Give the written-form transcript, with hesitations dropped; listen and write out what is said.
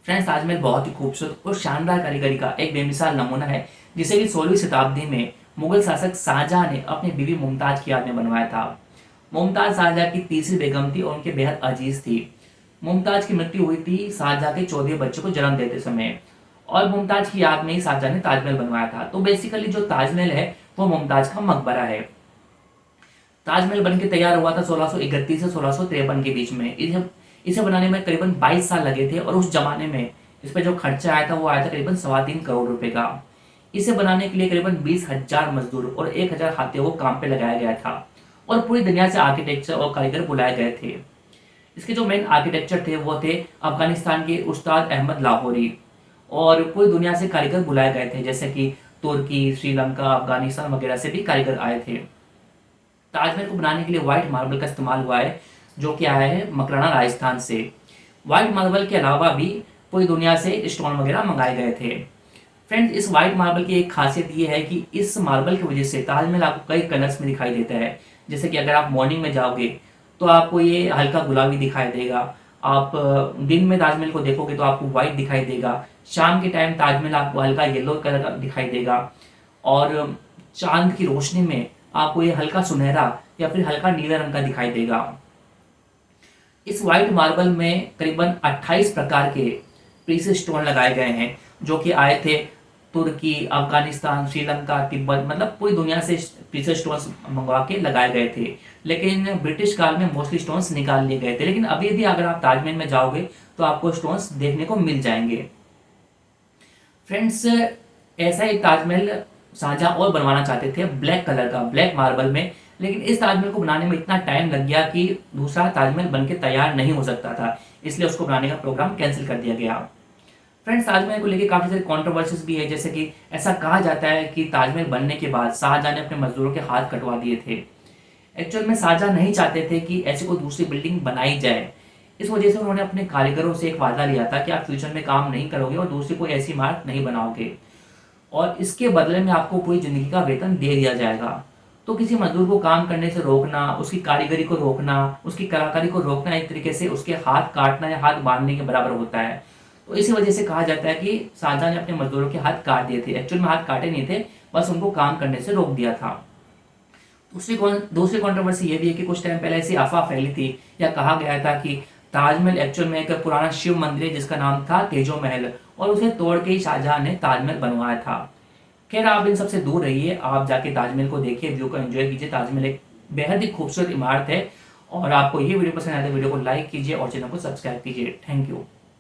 Friends, Taj Mahal बहुत ही खूबसूरत और शानदार कारीगरी का एक बेमिसाल नमूना है, जिसे कि 16वीं शताब्दी में मुगल शासक शाहजहां ने अपनी बीवी मुमताज की याद में बनवाया था। मुमताज शाहजहां की तीसरी बेगम थी और उनके बेहद अजीज थी। मुमताज की मृत्यु हुई थी शाहजहां के 14वें बच्चे को जन्म देते समय, और मुमताज की याद में ही शाहजहां ने ताजमहल बनवाया था। तो बेसिकली जो ताजमहल है वो मुमताज का मकबरा है। ताजमहल बन के तैयार हुआ था 1631 से 1653 के बीच में। इसे बनाने में करीबन 22 साल लगे थे, और उस जमाने में इस पर जो खर्चा आया था वो आया था करीबन 3.25 करोड़ रुपए का। इसे बनाने के लिए करीबन 20,000 मजदूर और 1,000 हाथियों को काम पे लगाया गया था, और पूरी दुनिया से आर्किटेक्चर और कारीगर बुलाए गए थे। इसके जो मेन आर्किटेक्चर थे वो थे अफगानिस्तान के उस्ताद अहमद लाहौरी, और पूरी दुनिया से कारीगर बुलाए गए थे, जैसे कि तुर्की, श्रीलंका, अफगानिस्तान वगैरह से भी कारीगर आए थे। ताजमहल को बनाने के लिए व्हाइट मार्बल का इस्तेमाल हुआ है, जो कि आया है मकराना राजस्थान से। व्हाइट मार्बल के अलावा भी पूरी दुनिया से स्टोन वगैरह मंगाए गए थे। फ्रेंड्स, इस व्हाइट मार्बल की एक खासियत ये है कि इस मार्बल की वजह से ताजमहल आपको कई कलर्स में दिखाई देता है। जैसे कि अगर आप मॉर्निंग में जाओगे तो आपको ये हल्का गुलाबी दिखाई देगा। आप दिन में ताजमहल को देखोगे तो आपको व्हाइट दिखाई देगा। शाम के टाइम ताजमहल आपको हल्का येलो कलर का दिखाई देगा, और चांद की रोशनी में आपको ये हल्का सुनहरा या फिर हल्का नीला रंग का दिखाई देगा। इस व्हाइट मार्बल में करीबन 28 प्रकार के प्रीशियस स्टोन लगाए गए हैं, जो कि आए थे तुर्की, अफगानिस्तान, श्रीलंका, तिब्बत, मतलब पूरी दुनिया से प्रीशियस स्टोन्स मंगवा के लगाए गए थे। लेकिन ब्रिटिश काल में मोस्टली स्टोन्स निकाल लिए गए थे, लेकिन अभी भी अगर आप ताजमहल में जाओगे तो आपको स्टोन्स देखने को मिल जाएंगे। फ्रेंड्स, ऐसा एक ताजमहल शाहजहां और बनवाना चाहते थे ब्लैक कलर का, ब्लैक मार्बल में, लेकिन इस ताजमहल को बनाने में इतना टाइम लग गया कि दूसरा ताजमहल बनके तैयार नहीं हो सकता था, इसलिए उसको बनाने का प्रोग्राम कैंसिल कर दिया गया। फ्रेंड्स, ताजमहल को लेकर काफी सारी कॉन्ट्रोवर्सीज भी है, जैसे कि ऐसा कहा जाता है कि ताजमहल बनने के बाद शाहजहां ने अपने मजदूरों के हाथ कटवा दिए थे। एक्चुअल में शाहजहां नहीं चाहते थे कि ऐसी कोई दूसरी बिल्डिंग बनाई जाए। इस वजह से उन्होंने अपने कारीगरों से एक वादा लिया था कि आप फ्यूचर में काम नहीं करोगे और दूसरी कोई ऐसी इमारत नहीं बनाओगे, और इसके बदले में आपको पूरी जिंदगी का वेतन दे दिया जाएगा। तो किसी मजदूर को काम करने से रोकना, उसकी कारीगरी को रोकना, उसकी कलाकारी को रोकना एक तरीके से उसके हाथ काटना या हाथ बांधने के बराबर होता है। तो इसी वजह से कहा जाता है कि शाहजहां ने अपने मजदूरों के हाथ काट दिए थे। एक्चुअल में हाथ काटे नहीं थे, बस उनको काम करने से रोक दिया था। दूसरी कंट्रोवर्सी ये भी है कि कुछ टाइम पहले ऐसी अफवाह फैली थी या कहा गया था कि ताजमहल एक्चुअल में एक पुराना शिव मंदिर है जिसका नाम था तेजो महल, और उसे तोड़ के ही शाहजहां ने ताजमहल बनवाया था। खैर, आप इन सबसे दूर रहिए, आप जाके ताजमहल को देखिए, व्यू को एंजॉय कीजिए। ताजमहल एक बेहद ही खूबसूरत इमारत है, और आपको ये वीडियो पसंद आए तो वीडियो को लाइक कीजिए और चैनल को सब्सक्राइब कीजिए। Thank you.